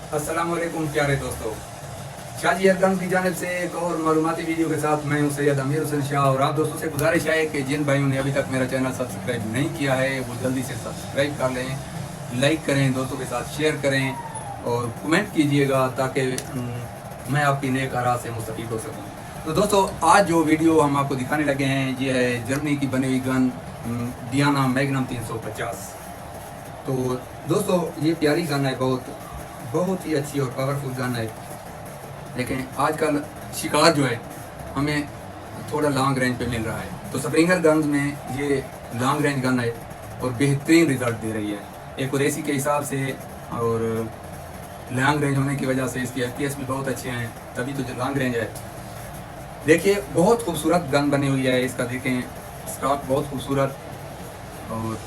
अस्सलाम वालेकुम प्यारे दोस्तों, शाजी अरगन की जानिब से एक और मालूमाती वीडियो के साथ मैं हूं सैयद अमीर हुसैन शाह। और आप दोस्तों से गुजारिश है कि जिन भाइयों ने अभी तक मेरा चैनल सब्सक्राइब नहीं किया है वो जल्दी से सब्सक्राइब कर लें, लाइक करें, दोस्तों के साथ शेयर करें और कमेंट कीजिएगा ताकि मैं आपकी नेक आरा से मुस्तफ़ीद हो सकूँ। तो दोस्तों, आज जो वीडियो हम आपको दिखाने लगे हैं ये है जर्मनी की बनी हुई गन डियाना मैग्नम 350। तो दोस्तों, ये प्यारी गन है, बहुत ही अच्छी और पावरफुल गन है। लेकिन आजकल शिकार जो है हमें थोड़ा लॉन्ग रेंज पे मिल रहा है। तो स्प्रिंगर गन्स में ये लॉन्ग रेंज गन है और बेहतरीन रिजल्ट दे रही है एक्यूरेसी के हिसाब से, और लॉन्ग रेंज होने की वजह से इसके FPS भी बहुत अच्छे हैं, तभी तो जो लॉन्ग रेंज है। देखिए, बहुत खूबसूरत गन बनी हुई है इसका, देखें स्टॉक बहुत खूबसूरत, और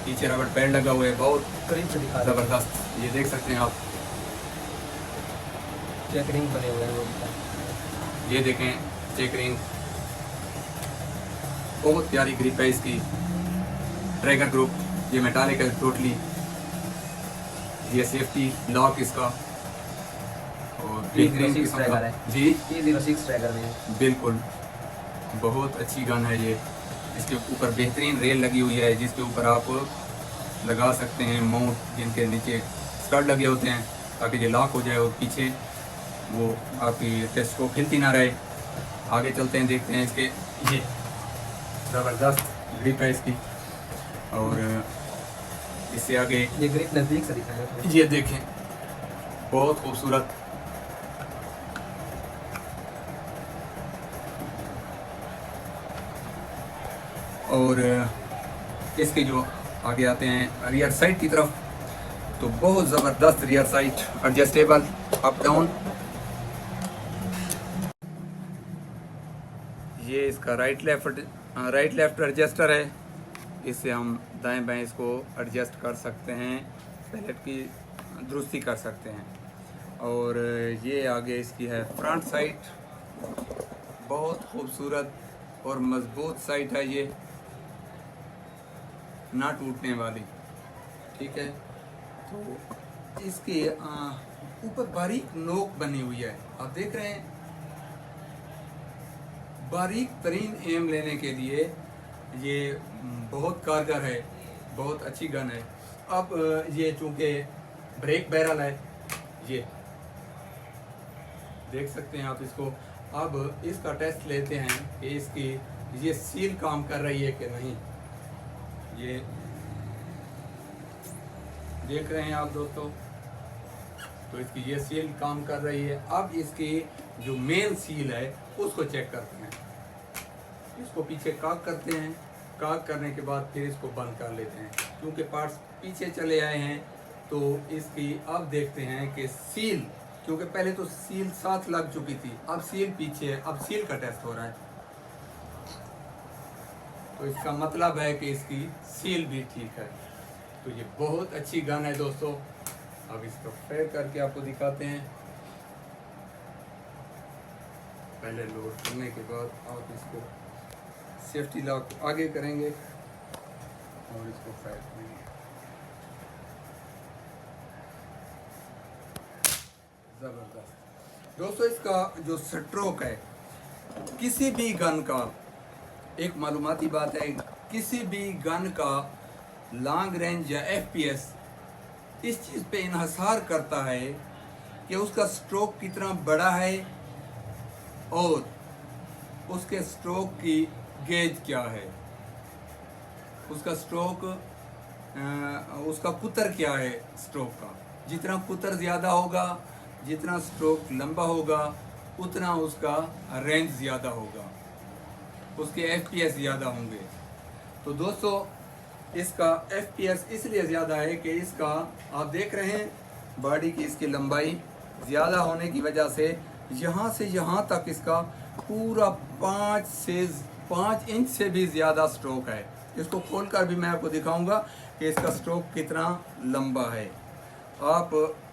पीछे रबड़ पैड लगा हुआ है, बहुत करीब से दिखा ज़बरदस्त। ये देख सकते हैं आप, चेक रिंग बने हुए हैं वो। ये देखें चेक रिंग, बहुत प्यारी ग्रिप है इसकी। ट्रैगर ग्रुप ये मेटालिक है टोटली। ये सेफ्टी लॉक इसका, और बेहतरीन किस्म का ट्रैगर है जी, E06 ट्रैगर में। बिल्कुल बहुत अच्छी गन है ये। इसके ऊपर बेहतरीन रेल लगी हुई है जिसके ऊपर आप लगा सकते हैं माउंट, जिनके नीचे स्टड लगे होते हैं ताकि ये लॉक हो जाए और पीछे वो आपकी टेस्ट को हिलती ना रहे। आगे चलते हैं, देखते हैं इसके, ये ज़बरदस्त ग्रिप है इसकी। और इससे आगे ये ग्रिप नज़दीक से दिखाएंगे। ये देखें, बहुत खूबसूरत। और इसके जो आगे आते हैं रियर साइड की तरफ, तो बहुत ज़बरदस्त rear side, adjustable up down. ये इसका राइट लेफ्ट एडजस्टर है, इससे हम दाएं बाएं इसको एडजस्ट कर सकते हैं, पैलेट की दुरुस्ती कर सकते हैं। और ये आगे इसकी है फ्रंट साइड, बहुत खूबसूरत और मजबूत साइड है ये, ना टूटने वाली, ठीक है। तो इसके ऊपर बारीक नोक बनी हुई है, आप देख रहे हैं। बारीक तरीन एम लेने के लिए ये बहुत कारगर है, बहुत अच्छी गन है। अब ये चूंकि ब्रेक बैरल है, ये देख सकते हैं आप इसको। अब इसका टेस्ट लेते हैं कि इसकी ये सील काम कर रही है कि नहीं। ये देख रहे हैं आप दोस्तों, तो इसकी ये सील काम कर रही है। अब इसकी जो मेन सील है उसको चेक करते हैं। इसको पीछे काक करते हैं, काक करने के बाद फिर इसको बंद कर लेते हैं। क्योंकि पार्ट्स पीछे चले आए हैं तो इसकी अब देखते हैं कि सील, क्योंकि पहले तो सील साथ लग चुकी थी, अब सील पीछे है, अब सील का टेस्ट हो रहा है। तो इसका मतलब है कि इसकी सील भी ठीक है। तो ये बहुत अच्छी गन है दोस्तों। अब इसको फेयर करके आपको दिखाते हैं। पहले लोड करने के बाद आप इसको सेफ्टी लॉक आगे करेंगे और इसको फायर करेंगे। ज़बरदस्त दोस्तों, इसका जो स्ट्रोक है किसी भी गन का, एक मालूमाती बात है, किसी भी गन का लॉन्ग रेंज या FPS इस चीज़ पे इन्हसार करता है कि उसका स्ट्रोक कितना बड़ा है और उसके स्ट्रोक की गेज क्या है, उसका स्ट्रोक उसका कुतर क्या है स्ट्रोक का। जितना कुतर ज़्यादा होगा, जितना स्ट्रोक लंबा होगा, उतना उसका रेंज ज़्यादा होगा, उसके FPS ज़्यादा होंगे। तो दोस्तों, इसका FPS इसलिए ज़्यादा है कि इसका आप देख रहे हैं बॉडी की इसकी लंबाई ज़्यादा होने की वजह से यहाँ तक इसका पूरा 5 इंच से भी ज़्यादा स्ट्रोक है। इसको खोलकर भी मैं आपको दिखाऊंगा कि इसका स्ट्रोक कितना लंबा है। आप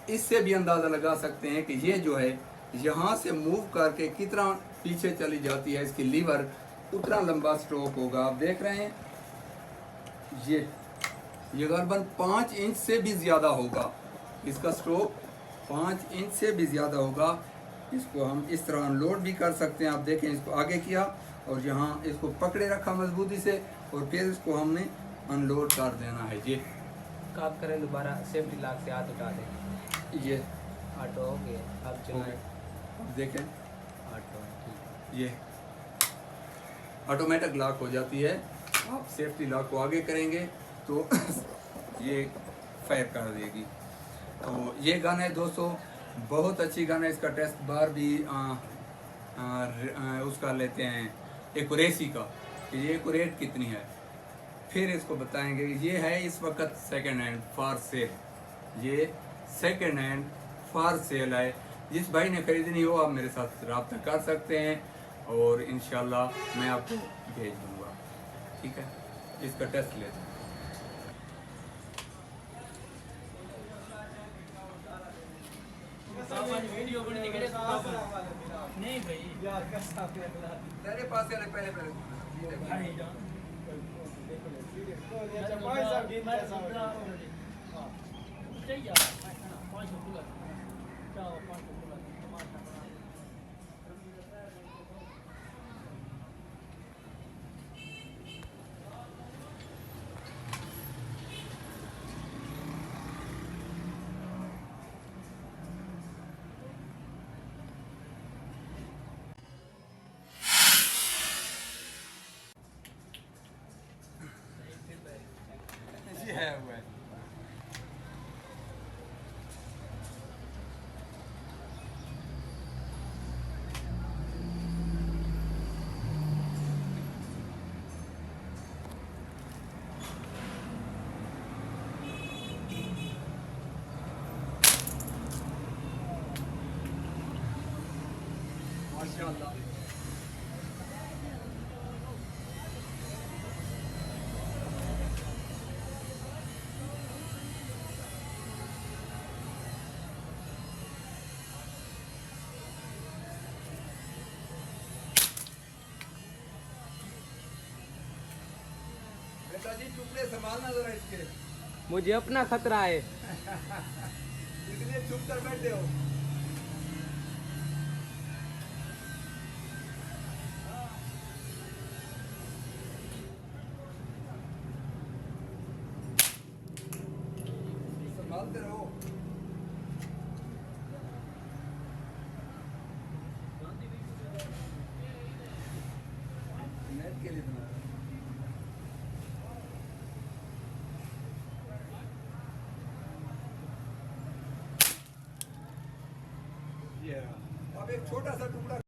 इससे भी अंदाज़ा लगा सकते हैं कि ये जो है यहाँ से मूव करके कितना पीछे चली जाती है इसकी लीवर, उतना लंबा स्ट्रोक होगा। आप देख रहे हैं ये तकरीबन 5 इंच से भी ज़्यादा होगा इसका स्ट्रोक 5 इंच से भी ज़्यादा होगा। इसको हम इस तरह अनलोड भी कर सकते हैं। आप देखें, इसको आगे किया और यहाँ इसको पकड़े रखा मजबूती से और फिर इसको हमने अनलोड कर देना है। ये आप करें दोबारा सेफ्टी लॉक से हाथ उठा दें। ये ऑटो हो गया, अब चलाएं। अब देखें, ऑटो ठीक ये ऑटोमेटिक लॉक हो जाती है। आप सेफ्टी लॉक को आगे करेंगे तो ये फायर कर देगी। तो ये गन है दोस्तों, बहुत अच्छी गन है। इसका टेस्ट बार भी उसका लेते हैं एक्यूरेसी का, कि ये एक्यूरेट कितनी है, फिर इसको बताएंगे। ये है इस वक्त सेकेंड हैंड फॉर सेल। ये सेकेंड हैंड फॉर सेल है। जिस भाई ने खरीदनी हो आप मेरे साथ रब्ता कर सकते हैं और इंशाल्लाह मैं आपको भेज दूँगा। ठीक है, इसका टेस्ट लेते हैं। नहीं भाई तेरे पास है पहले पहले ये है वो है। माशाअल्लाह। बेटा जी टुकड़े संभालना जरा इसके, मुझे अपना खतरा है। इसलिए चुप कर बैठे हो। संभालते रहो। नेट के लिए बना रहा हूं। ये अब एक छोटा सा टुकड़ा